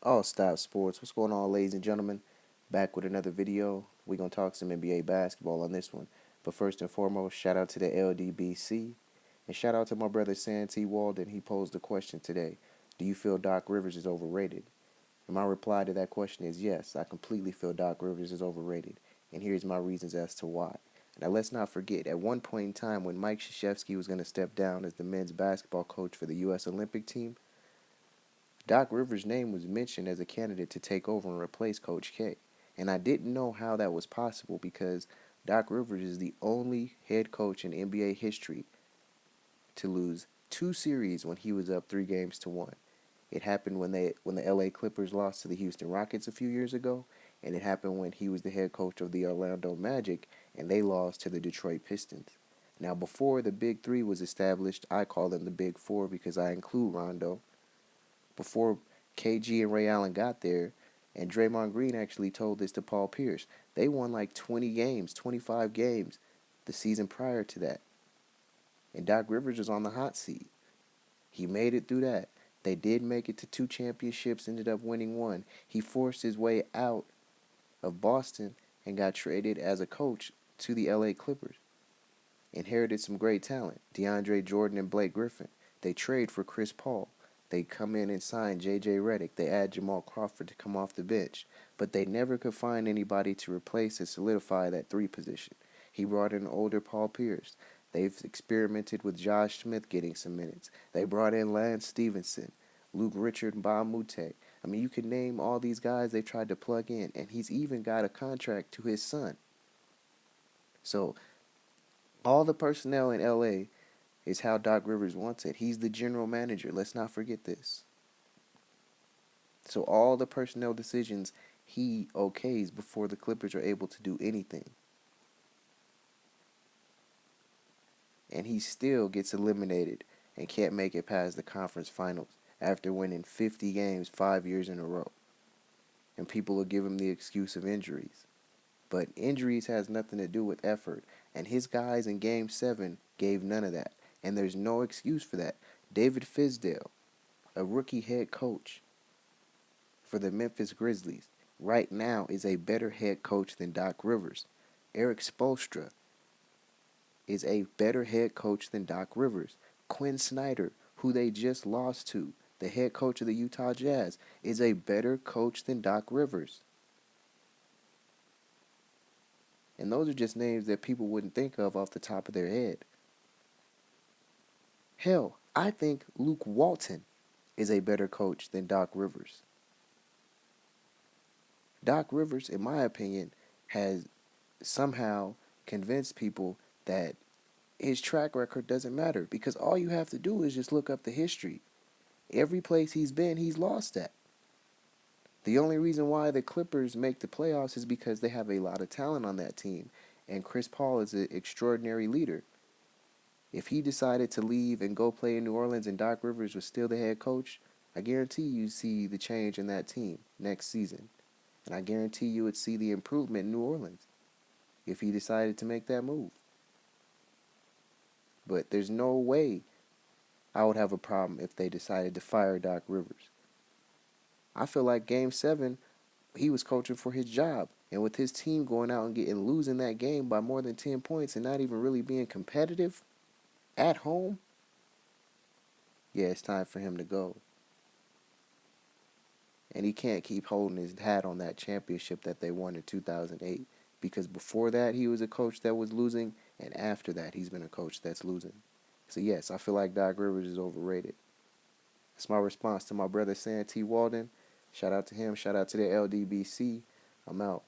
All Stop Sports. What's going on, ladies and gentlemen? Back with another video. We're going to talk some NBA basketball on this one. But first and foremost, shout out to the LDBC. And shout out to my brother Santee Walden. He posed the question today. Do you feel Doc Rivers is overrated? And my reply to that question is yes, I completely feel Doc Rivers is overrated. And here's my reasons as to why. Now, let's not forget, at one point in time when Mike Krzyzewski was going to step down as the men's basketball coach for the U.S. Olympic team, Doc Rivers' name was mentioned as a candidate to take over and replace Coach K. And I didn't know how that was possible because Doc Rivers is the only head coach in NBA history to lose two series when he was up 3-1. It happened when the LA Clippers lost to the Houston Rockets a few years ago, and it happened when he was the head coach of the Orlando Magic and they lost to the Detroit Pistons. Now, before the Big Three was established, I call them the Big Four because I include Rondo. Before KG and Ray Allen got there, and Draymond Green actually told this to Paul Pierce, they won like 20 games, 25 games the season prior to that. And Doc Rivers was on the hot seat. He made it through that. They did make it to 2 championships, ended up winning one. He forced his way out of Boston and got traded as a coach to the LA Clippers. Inherited some great talent, DeAndre Jordan and Blake Griffin. They trade for Chris Paul. They come in and sign J.J. Redick. They add Jamal Crawford to come off the bench. But they never could find anybody to replace and solidify that three position. He brought in older Paul Pierce. They've experimented with Josh Smith getting some minutes. They brought in Lance Stevenson, Luke Richard, and Bob Mute. I mean, you can name all these guys they tried to plug in, and he's even got a contract to his son. So all the personnel in LA is how Doc Rivers wants it. He's the general manager. Let's not forget this. So all the personnel decisions he okays before the Clippers are able to do anything. And he still gets eliminated and can't make it past the conference finals after winning 50 games 5 years in a row. And people will give him the excuse of injuries. But injuries has nothing to do with effort. And his guys in Game 7 gave none of that. And there's no excuse for that. David Fizdale, a rookie head coach for the Memphis Grizzlies, right now is a better head coach than Doc Rivers. Eric Spoelstra is a better head coach than Doc Rivers. Quinn Snyder, who they just lost to, the head coach of the Utah Jazz, is a better coach than Doc Rivers. And those are just names that people wouldn't think of off the top of their head. Hell, I think Luke Walton is a better coach than Doc Rivers. Doc Rivers, in my opinion, has somehow convinced people that his track record doesn't matter because all you have to do is just look up the history. Every place he's been, he's lost at. The only reason why the Clippers make the playoffs is because they have a lot of talent on that team, and Chris Paul is an extraordinary leader. If he decided to leave and go play in New Orleans and Doc Rivers was still the head coach, I guarantee you see the change in that team next season. And I guarantee you would see the improvement in New Orleans if he decided to make that move. But there's no way I would have a problem if they decided to fire Doc Rivers. I feel like Game 7, he was coaching for his job. And with his team going out and losing that game by more than 10 points and not even really being competitive at home, yeah, it's time for him to go. And he can't keep holding his hat on that championship that they won in 2008 because before that he was a coach that was losing, and after that he's been a coach that's losing. So yes, I feel like Doc Rivers is overrated. That's my response to my brother Santee Walden. Shout out to him. Shout out to the LDBC. I'm out.